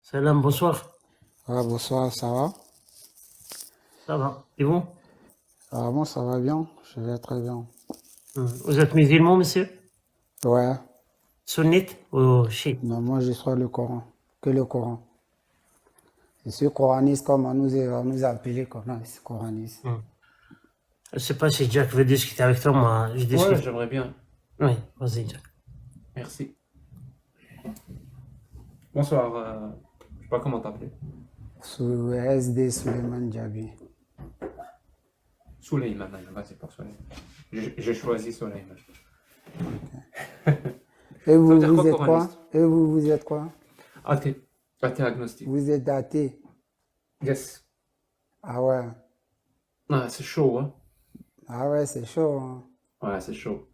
Salam, bonsoir. Ah, bonsoir, ça va? Ça va? Et vous? Ah, moi, ça va bien, je vais très bien. Vous êtes musulman, monsieur? Ouais, Sunnite ou chiite? non, moi, je suis le Coran, que le Coran. Je suis coraniste comme on nous a appelé comme ça, c'est coraniste. Je sais pas si Jack veut discuter avec toi, moi je Ouais, discute. j'aimerais bien. Oui, vas-y, Jack. Merci. Bonsoir. Je sais pas comment t'appeler. Sous SD Suleiman Diaby. Souleyman, vas-y pour Souleyman. J'ai choisi Souleyman. Et Ça veut vous, dire vous quoi, êtes quoi? coraniste? Et vous, vous êtes quoi? Athée. Athée agnostique. Vous êtes athée. Yes. Ah ouais, Ah, c'est chaud, hein? ah ouais, c'est chaud, hein. Ouais, c'est chaud.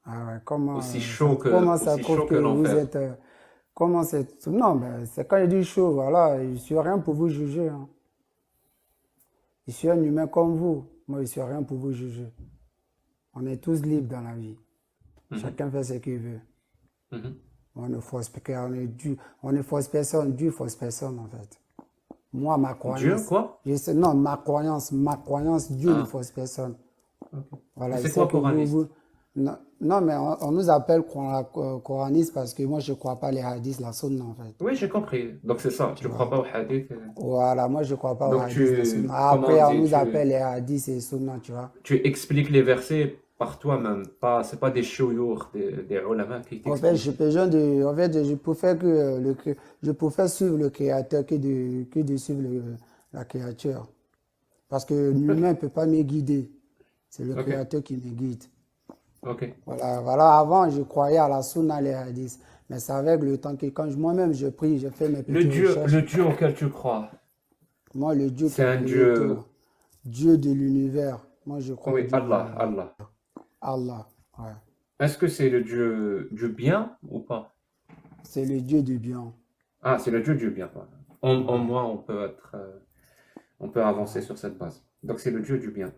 Ah ouais, comment Aussi ça, chaud comment ça aussi prouve chaud que que vous l'enfer. êtes... comment c'est... Non, ben, c'est quand je dis chaud, voilà, je suis rien pour vous juger, hein. Je suis un humain comme vous. Moi, je suis rien pour vous juger. On est tous libres dans la vie. Mhm, Chacun fait ce qu'il veut. mhm. On ne force, on ne force personne. Dieu force personne, en fait. Moi, ma Dieu, croyance, quoi? je sais, non, ma croyance, Dieu ne Ah, force personne. ok. Et Voilà, je c'est sais quoi que coraniste? non, non, mais on nous appelle coranistes parce que moi, je ne crois pas les hadiths, la sunna, en fait. Oui, j'ai compris. Donc c'est ça. Tu Tu crois vois. pas au hadith. Voilà, moi, je ne crois pas aux Donc hadiths, la sunna. comment on Après, on dit, nous appelle les hadiths et sunna, tu vois. tu expliques les versets par toi-même. Pas, c'est pas des chouyours, des ulama qui En fait, t'expliquent. en fait, je préfère je préfère suivre le créateur que de suivre la créature. Parce que Ok, l'humain ne peut pas me guider. C'est le ok, créateur qui me guide. ok. Voilà, voilà. Avant, je croyais à la sunna, les hadiths. Mais c'est avec le temps que quand moi-même je prie, je fais mes petites Le recherches. Dieu auquel tu crois, Moi, le Dieu qui c'est a un créé tout, Dieu. là, Dieu de l'univers. Moi, je crois au Oui, Dieu de Allah, l'univers. Allah. Allah, ouais. Est-ce que c'est le Dieu du bien ou pas? C'est le Dieu du bien. Ah, c'est le Dieu du bien. Voilà. En Ouais, moi, on peut avancer ouais, sur cette base. Donc, c'est le Dieu du bien.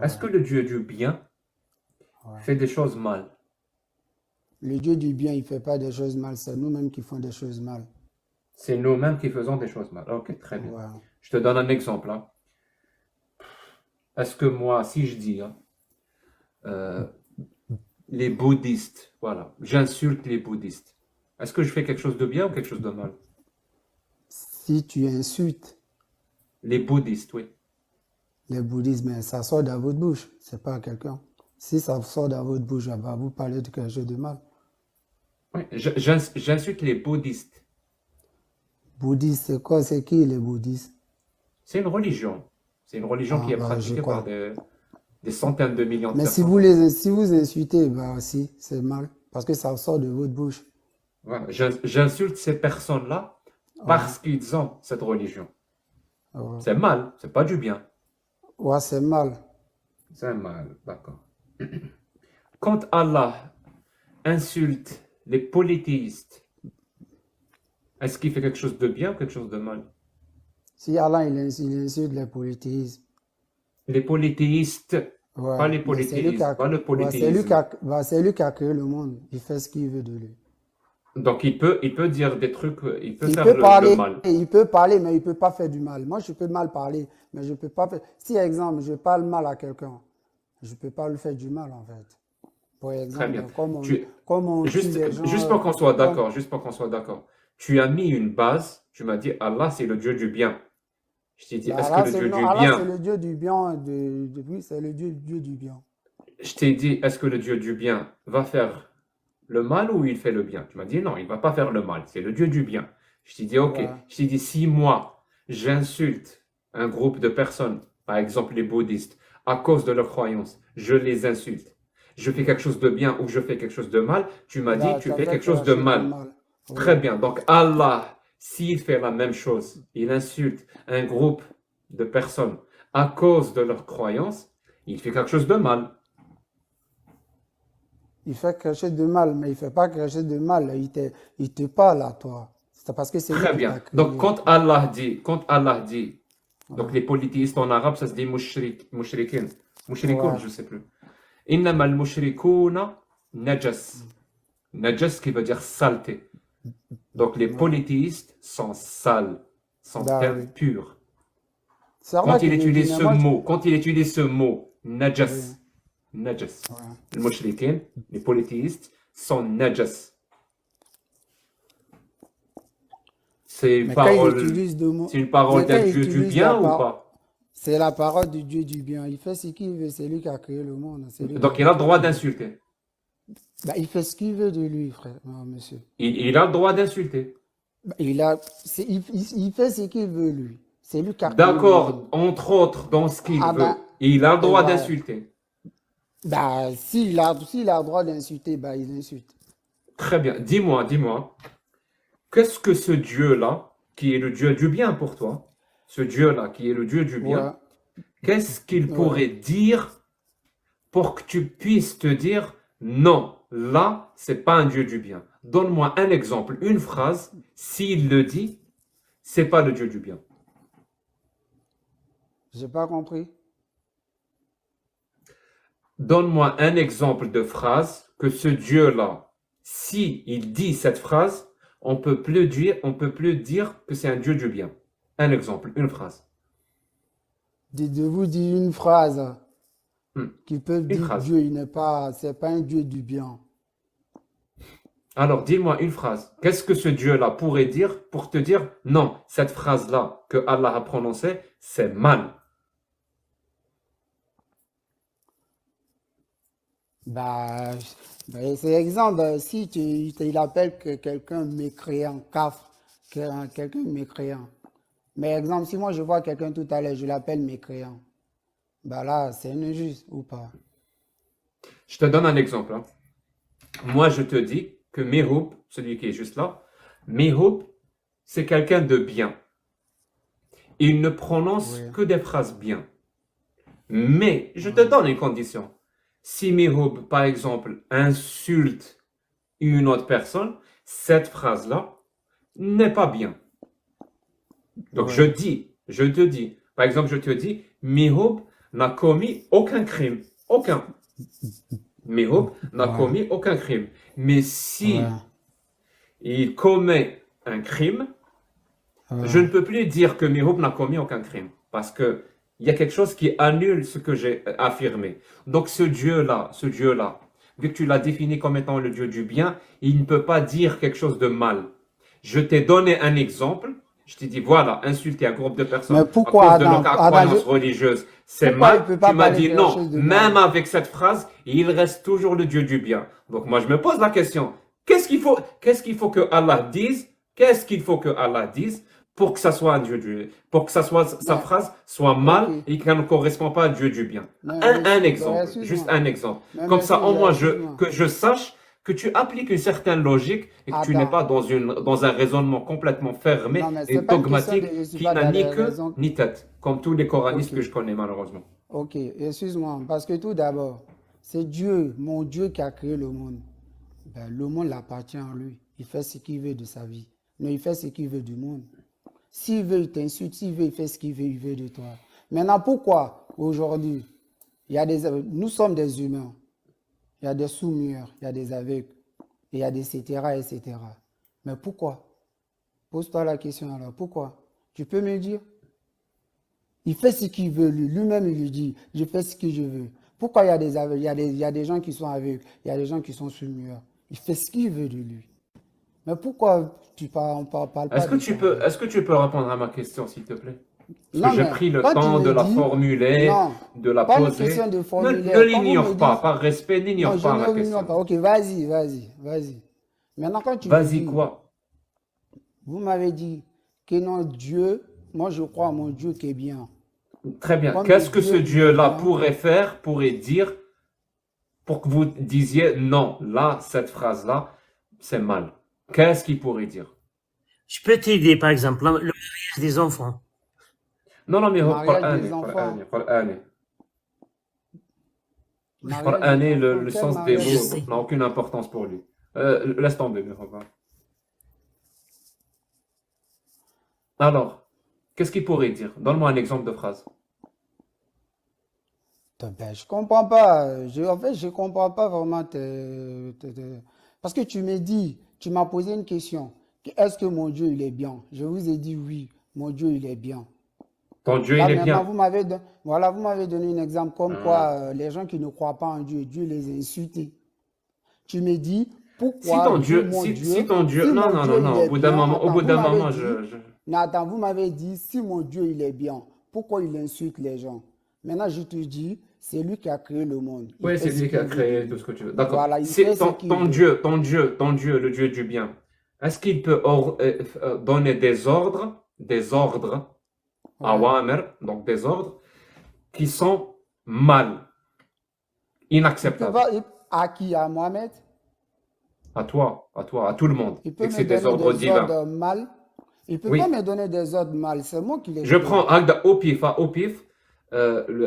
Est-ce que ouais, le Dieu du bien ouais. fait des choses mal? Le Dieu du bien, il ne fait pas des choses mal, c'est nous-mêmes qui faisons des choses mal. C'est nous-mêmes qui faisons des choses mal. Ok, très bien. Ouais. Je te donne un exemple, hein. Est-ce que moi, si je dis, hein, euh, les bouddhistes, voilà, j'insulte les bouddhistes, est-ce que je fais quelque chose de bien ou quelque chose de mal? Si tu insultes Les bouddhistes, oui. les bouddhistes, mais ça sort dans votre bouche, c'est pas à quelqu'un. Si ça sort dans votre bouche, elle va vous parler de quelque chose de mal. Oui, j'insulte les bouddhistes. Bouddhiste, c'est quoi? C'est qui les bouddhistes? C'est une religion. C'est une religion qui Ah, est bah, je pratiquée par crois. des centaines de millions de Mais personnes. si vous insultez, bah aussi, c'est mal. Parce que ça sort de votre bouche. Voilà. J'insulte ces personnes-là Ouais, parce qu'ils ont cette religion. ouais, C'est mal, c'est pas du bien. ouais, c'est mal. C'est mal, d'accord. Quand Allah insulte les polythéistes, est-ce qu'il fait quelque chose de bien ou quelque chose de mal? Si Allah, il insulte les polythéistes, Les polythéistes, ouais, pas les mais polythéistes, pas le ouais, polythéisme. c'est lui qui a créé le monde. Il fait ce qu'il veut de lui. Donc il peut dire des trucs, il peut faire le mal. Il peut parler, mais il ne peut pas faire du mal. Moi, je peux mal parler, mais je ne peux pas faire. Si, exemple, je parle mal à quelqu'un, je ne peux pas lui faire du mal, en fait. Par Très exemple, bien. Tu, comme on tue des gens, juste pour qu'on soit comme, d'accord, juste pour qu'on soit d'accord. Tu as mis une base, tu m'as dit Allah c'est le Dieu du bien. Je t'ai dit, bah, est-ce que le Dieu non, du Allah, c'est bien, le Dieu du bien, oui, c'est le Dieu du bien. je t'ai dit, est-ce que le Dieu du bien va faire le mal ou il fait le bien? Tu m'as dit non, il va pas faire le mal, c'est le Dieu du bien. Je t'ai dit ok. Ouais. Je t'ai dit si moi j'insulte un groupe de personnes, par exemple les bouddhistes, à cause de leurs croyances, je les insulte. Je fais quelque chose de bien ou je fais quelque chose de mal, tu m'as dit Là, tu tu as fais fait quelque chose quelque de chose de mal. mal. Très Oui. bien. Donc Allah, s'il fait la même chose, il insulte un groupe de personnes à cause de leurs croyances, il fait quelque chose de mal. Il fait quelque chose de mal, mais il ne fait pas quelque chose de mal. Il te parle à toi. C'est parce que c'est lui Très qui bien. t'a Donc créé. quand Allah dit, donc Ouais. les polythéistes en arabe, ça se dit mushrikin, mushrikoun, Ouais. je sais plus. Innama al-mushrikouna najas. Najas qui veut dire saleté. Donc les Ouais. polythéistes sont sales, sont Bah oui. purs. C'est vrai Quand il qu'il le dit, utilise mais ce moi, mot, quand il utilise ce mot, oui, najas, najas, ouais. les mushrikin, les polythéistes sont najas. Mais quand il utilise le mot, C'est une parole mais quand d'un il Dieu du utilise la bien ou parole, pas? c'est la parole du Dieu du bien. Il fait ce qu'il veut, c'est lui qui a créé le monde, c'est lui qui Donc a il a le tout droit créé. d'insulter. Bah, il fait ce qu'il veut de lui, frère, non, monsieur. Il a le droit d'insulter. Bah, il fait ce qu'il veut, lui. C'est lui qui a créé le monde. D'accord, entre autres, dans ce qu'il Ah ben, veut. Il a le et droit voilà. d'insulter. Bah, s'il a le droit d'insulter, bah, il insulte. Très bien. Dis-moi, qu'est-ce que ce Dieu-là, qui est le Dieu du bien pour toi, ce Dieu-là, qui est le Dieu du Ouais, bien, qu'est-ce qu'il ouais. pourrait dire pour que tu puisses te dire, non, là, c'est pas un Dieu du bien. Donne-moi un exemple, une phrase, s'il le dit, c'est pas le Dieu du bien. J'ai pas compris. Donne-moi un exemple de phrase que ce Dieu-là, si il dit cette phrase, on peut plus dire que c'est un Dieu du bien. Un exemple, une phrase. De vous dire une phrase Hmm, qui peut une dire que phrase. Dieu, c'est pas un Dieu du bien. Alors, dis-moi une phrase. Qu'est-ce que ce Dieu-là pourrait dire pour te dire, non, cette phrase-là que Allah a prononcée, c'est mal. Bah, c'est exemple, si il appelle quelqu'un mécréant, kafre, quelqu'un mécréant. Mais exemple, si moi je vois quelqu'un tout à l'heure, je l'appelle mécréant, bah là, c'est injuste ou pas? Je te donne un exemple, hein. Moi, je te dis que Mehoub, celui qui est juste là, Mehoub, c'est quelqu'un de bien. Il ne prononce Oui, que des phrases bien. Mais je te oui, donne une condition. Si Mehoub, par exemple, insulte une autre personne, cette phrase-là n'est pas bien. Donc oui, je te dis, par exemple, je te dis, Mehoub n'a commis aucun crime. Aucun. Mehoub n'a ouais, commis aucun crime. Mais si ouais, il commet un crime, je ne ouais. peux plus dire que Mehoub n'a commis aucun crime. Parce que il y a quelque chose qui annule ce que j'ai affirmé. Donc ce Dieu-là, vu que tu l'as défini comme étant le Dieu du bien, il ne peut pas dire quelque chose de mal. Je t'ai donné un exemple. Je t'ai dit, voilà, insulter un groupe de personnes Mais à pourquoi, cause de leur Adam, croyance religieuse, c'est pourquoi il mal. peut Tu pas m'as parler dit quelque non, chose de même mal? avec cette phrase, il reste toujours le Dieu du bien. Donc moi, je me pose la question, qu'est-ce qu'il faut que Allah dise, qu'est-ce qu'il faut que Allah dise pour que ça soit un Dieu du, pour que ça soit, sa Mais, phrase soit ok, mal et qu'elle ne correspond pas à Dieu du bien. mais Un monsieur, ben, exemple, juste excuse-moi, un exemple. mais Comme ça, monsieur, au moins, excuse-moi, que je sache que tu appliques une certaine logique et que tu n'es Adam, pas dans un raisonnement complètement fermé non, mais et c'est pas une question de dogmatique je suis qui pas n'a dans ni les queue raisons. ni tête, comme tous les Ok, coranistes que je connais malheureusement. ok, excuse-moi, parce que tout d'abord, c'est Dieu, mon Dieu qui a créé le monde. Ben, le monde l'appartient à lui. Il fait ce qu'il veut de sa vie. Non, il fait ce qu'il veut du monde. S'il veut, il t'insulte. S'il veut, il fait ce qu'il veut, il veut de toi. Maintenant, pourquoi aujourd'hui, nous sommes des humains. Il y a des sourds-muets, il y a des aveugles, il y a des etc., etc. Mais pourquoi? Pose-toi la question alors. Pourquoi? Tu peux me dire? Il fait ce qu'il veut, lui. Lui-même, il lui dit, je fais ce que je veux. Pourquoi il y a des aveugles, il y a des gens qui sont aveugles, il y a des gens qui sont sourds-muets. Il fait ce qu'il veut de lui. Mais pourquoi on parle pas de ça en fait? Est-ce que tu peux répondre à ma question, s'il te plaît? Parce que Non, j'ai mais pris le quand tu temps de me la dis, formuler, non, de la pas une question poser. de Ne formulaire. Quand vous me l'ignore pas, dites, par respect, non, n'ignore je pas ma ne pas. question. Ok, vas-y, vas-y, vas-y. Maintenant, quand tu me Vas-y, dis, quoi? vous m'avez dit que non, Dieu, moi je crois à mon Dieu qui est bien. Très bien. Comme le Qu'est-ce que ce Dieu, il est Dieu-là bien, pourrait faire, pourrait dire pour que vous disiez non, là, cette phrase-là, c'est mal. Qu'est-ce qu'il pourrait dire? Je peux t'aider, par exemple, le mariage des enfants. Non, non, mais mariage des enfants. Mariage des enfants, Le quel sens des Je mariage? mots sais. n'a aucune importance pour lui. Laisse tomber, mais regarde. Alors, qu'est-ce qu'il pourrait dire? Donne-moi un exemple de phrase. Ben, je comprends pas. En fait, je comprends pas vraiment Parce que tu m'as posé une question. Est-ce que mon Dieu, il est bien? Je vous ai dit oui, mon Dieu, il est bien. Ton Dieu, Là, il est maintenant, bien. vous m'avez donné un exemple comme quoi les gens qui ne croient pas en Dieu, Dieu les a insultés. Tu me dis, Si pourquoi ton Dieu, Dieu, mon si Dieu, ton Dieu, si non, mon non, Dieu, non, il non, est bien, au attends, bout vous d'un m'avez moment, dit, non, attends, vous m'avez dit, si mon Dieu, il est bien, pourquoi il insulte les gens? Maintenant, je te dis, c'est lui qui a créé le monde. Il oui, fait c'est ce lui qui a qu'il veut de créé tout lui. ce que tu veux. D'accord. Voilà, il fait C'est ce qu'il veut. Ton Dieu, le Dieu du bien. Est-ce qu'il peut donner des ordres, Ouais. awamir, donc des ordres, qui sont mal, Il peut inacceptables? pas, à qui? À Mohamed? À toi, à tout le monde. Il Et peut que me c'est des donner ordres des divins. ordres mal. Il peut pas Oui. me donner des ordres mal. C'est moi qui les Je crée. prends Agda au pif,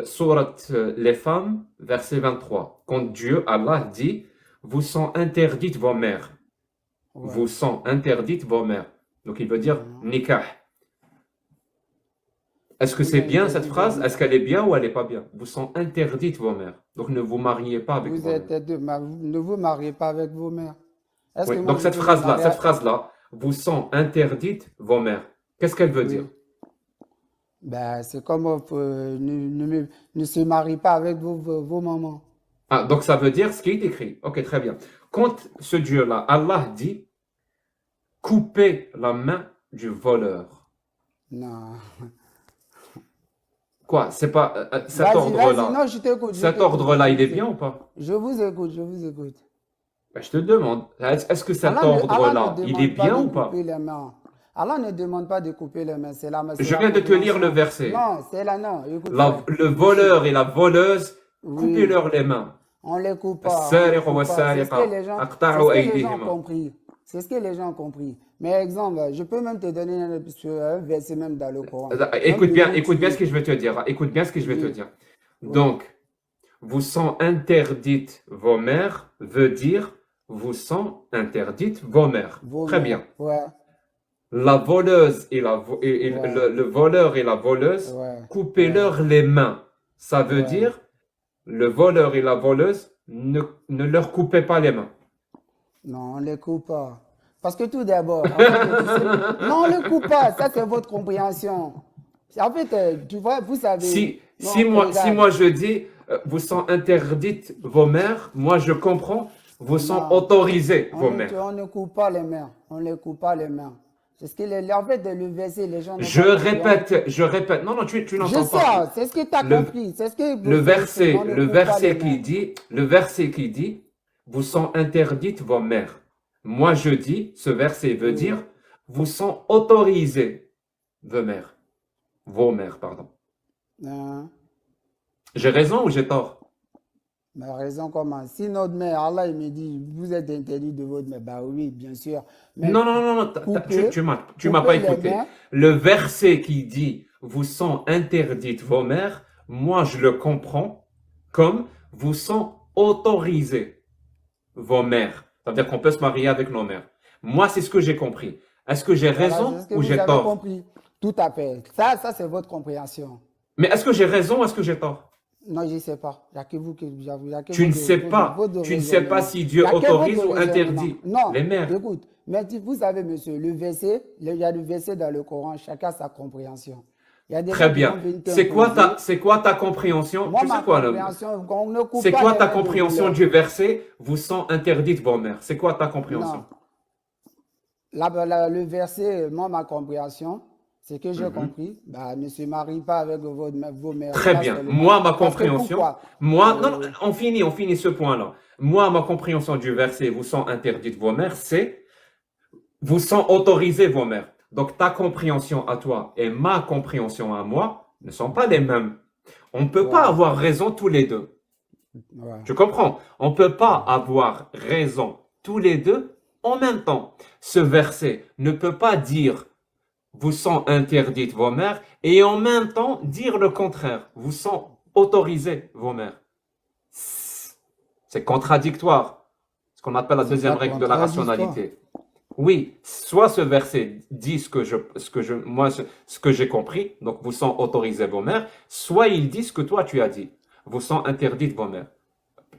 sourate les femmes, verset 23. Quand Dieu, Allah dit, vous sont interdites vos mères. Ouais. Vous sont interdites vos mères. Donc il veut dire Mhm. nikah. Est-ce que Vous c'est bien cette interdit vos phrase? Est-ce mères. qu'elle est bien ou elle n'est pas bien? Vous sont interdites vos mères. Donc ne vous mariez pas avec Vous vos êtes mères. deux, ne vous mariez pas avec vos mères. Est-ce que Oui. moi Donc je peux me marier cette phrase-là, vous sont interdites vos mères. Qu'est-ce qu'elle veut dire? Oui. Ben, c'est comme ne se marie pas avec vos mamans. Ah, donc ça veut dire ce qui est écrit. Ok, très bien. Quand ce Dieu-là, Allah dit, coupez la main du voleur. Non. Quoi? C'est pas cet Vas-y, vas-y. ordre-là. Non, je t'écoute, je Cet t'écoute, ordre-là, je il est vous bien écoute. ou pas? Je vous écoute, je vous écoute. Ben, je te demande, est-ce que cet Allah ne ordre-là, il est demande pas bien de ou couper pas? les mains. Allah ne demande pas de couper les mains. C'est Je la viens de te lire le compréhension. verset. Non, c'est là, non. Écoute-moi. Le Monsieur, voleur et la voleuse, oui, coupez-leur les mains. on les coupe pas, on les السارق coupe pas. والسارقة C'est ce اقطعوا que les gens ont أيديهما. compris. C'est ce que les gens ont compris. Mais exemple, je peux même te donner un verset même dans le Coran. Même devant Écoute bien ce tuer. que je vais te dire. Écoute bien ce que je vais te Oui, dire. oui. Donc, vous sont interdites vos mères veut dire vous sont interdites vos mères. Vos Très mères. bien. Ouais, La voleuse et ouais, le voleur et la voleuse, ouais, ouais, coupez-leur les mains. Ça veut ouais. dire le voleur et la voleuse, ne leur coupez pas les mains. Non, on ne les coupe pas. Parce que tout d'abord, en fait, tu sais, non, on ne les coupe pas. Ça, c'est votre compréhension. En fait, tu vois, vous savez, non, Si regarde, moi je dis vous sont interdites vos mères, moi je comprends, vous sont non, autorisées vos on mères. ne coupe pas les mains. On ne les coupe pas les mains. C'est ce que en fait, le verset, les gens n'ont pas compris. Je répète, non, non, tu Je n'entends sais, pas. hein, c'est ce que tu as Le, compris. C'est ce que vous savez, on ne coupe pas les mains. le verset qui dit, vous sont interdites vos mères. Moi je dis, ce verset veut Oui. dire, vous sont autorisées vos mères, pardon. Hein? J'ai raison ou j'ai tort? Mais raison comment? Si notre mère, Allah, il me dit, vous êtes interdit de votre mère. Bah oui, bien sûr. Mais Non, non, non, non, couper, tu m'as pas couper les écouté. mains, Le verset qui dit, vous sont interdites vos mères, moi je le comprends comme, vous sont autorisées vos mères. C'est-à-dire qu'on peut se marier avec nos mères. Moi, c'est ce que j'ai compris. Est-ce que j'ai voilà, raison c'est ce que ou vous j'ai avez tort? compris. Tout à fait. Ça c'est votre compréhension. Mais est-ce que j'ai raison ou est-ce que j'ai tort? Non, je ne sais pas. Il n'y a que vous qui j'avoue. Il y a que Tu ne sais votre tu ne sais pas raisonnement. si Il Dieu n'y a que autorise votre ou raisonnement. interdit Non, les mères. écoute. Mais vous savez, monsieur, le verset, il y a le verset dans le Coran, chacun sa compréhension. Il y a des Très gens qui bien. vont venir t'imposer. C'est quoi ta compréhension? Moi, Tu sais ma quoi, compréhension, on ne coupe c'est pas quoi les ta mains de compréhension voleurs. du verset? Vous sont interdites vos mères. C'est quoi ta compréhension? Non. Le verset, moi, ma compréhension, c'est que j'ai compris, bah, ne se marie pas avec vos mères. Très Là bien. seulement. Moi, ma Parce que compréhension, pourquoi? non, non, on finit ce point-là. Moi, ma compréhension du verset, vous sont interdites vos mères, c'est vous sont autorisées vos mères. Donc, ta compréhension à toi et ma compréhension à moi ne sont pas les mêmes. On ne peut pas Ouais, avoir raison tous les deux. ouais. Tu comprends? On ne peut pas avoir raison tous les deux en même temps. Ce verset ne peut pas dire vous sont interdites vos mères et en même temps dire le contraire. Vous sont autorisées vos mères. C'est contradictoire. Ce qu'on appelle la C'est deuxième pas règle de la contradictoire. rationalité. Oui, soit ce verset dit ce que j'ai compris, donc vous sont autorisées vos mères, soit il dit ce que toi tu as dit. Vous sont interdites vos mères.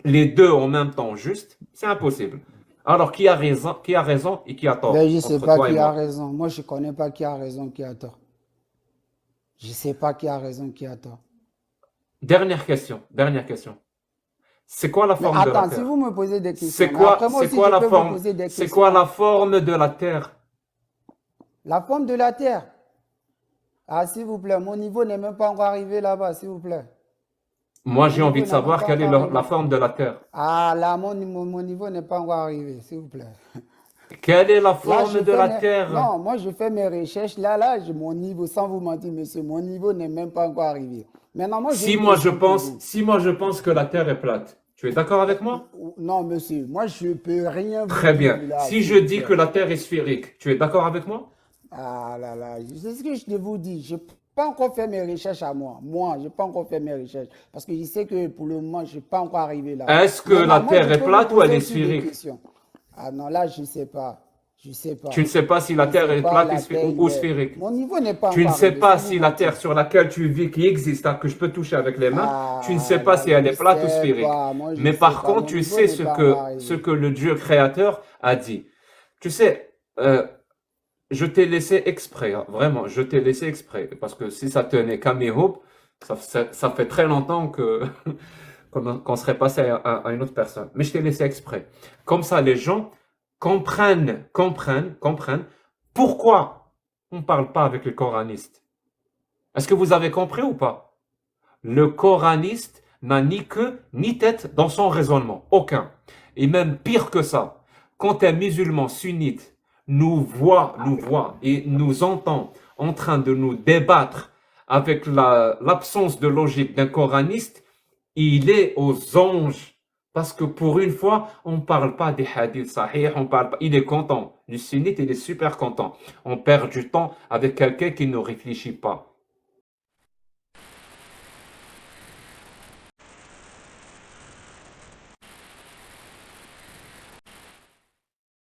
Les deux en même temps juste, c'est impossible. Alors, qui a raison et qui a tort Ben, je ne sais entre pas toi et qui a moi? raison. Moi, je ne connais pas qui a raison, qui a tort. Je ne sais pas qui a raison, qui a tort. Dernière question, dernière question. C'est quoi la Mais forme de la attends, si Terre? vous me posez des questions, C'est mais quoi, après moi c'est aussi, quoi je la peux vous forme, poser des c'est quoi questions. la forme de la Terre? La forme de la Terre. Ah, s'il vous plaît, mon niveau n'est même pas encore arrivé là-bas, s'il vous plaît. Moi, Mon j'ai envie niveau de n'est même savoir pas quelle est encore la arrivé. forme de la Terre. Ah, là, mon niveau n'est pas encore arrivé, s'il vous plaît. Quelle est la Là, forme de la Terre? Non, moi, je fais mes recherches. Là, mon niveau, sans vous mentir, monsieur, mon niveau n'est même pas encore arrivé. Maintenant, moi, j'ai une question pour vous. Si moi je pense que la Terre est plate, tu es d'accord avec moi? Non, monsieur, moi, je ne peux rien vous Très dire bien. là, Si s'il je vous dis plaît. que la Terre est sphérique, tu es d'accord avec moi? Ah là là, c'est ce que je vous dis. Je n'ai pas encore fait mes recherches à moi. Moi, je n'ai pas encore fait mes recherches. Parce que je sais que pour le moment, je ne suis pas encore arrivé là. Est-ce que la Maintenant, moi, je Terre est peux vous plate ou elle poser est aussi des sphérique? questions. Ah non, là, je ne sais pas. Je ne sais pas. Tu ne sais pas si Je la ne Terre sais est pas, plate la Terre, ou sphérique. mon niveau n'est pas Tu ne encore sais arrivé, pas sans vous si la mentir. Terre sur laquelle tu vis, qui existe, hein, que je peux toucher avec les mains, tu ne sais Ah pas là si là, elle je est plate ou sais sphérique. pas. Moi, je Mais ne sais par pas. contre, Mon tu niveau sais n'est pas encore ce arrivé. que le Dieu créateur a dit. Tu sais, je t'ai laissé exprès, hein, vraiment, je t'ai laissé exprès. Parce que si ça tenait qu'à mes hopes, ça fait très longtemps que qu'on serait passé à une autre personne. Mais je t'ai laissé exprès. Comme ça, les gens comprennent pourquoi on ne parle pas avec les coranistes. Est-ce que vous avez compris ou pas? Le coraniste n'a ni queue ni tête dans son raisonnement. Aucun. Et même pire que ça, quand un musulman sunnite nous voit et nous entend en train de nous débattre avec l'absence de logique d'un coraniste, il est aux anges. Parce que pour une fois, on ne parle pas des hadiths sahih, on parle pas. Il est content. Le sunnite, il est super content. On perd du temps avec quelqu'un qui ne réfléchit pas.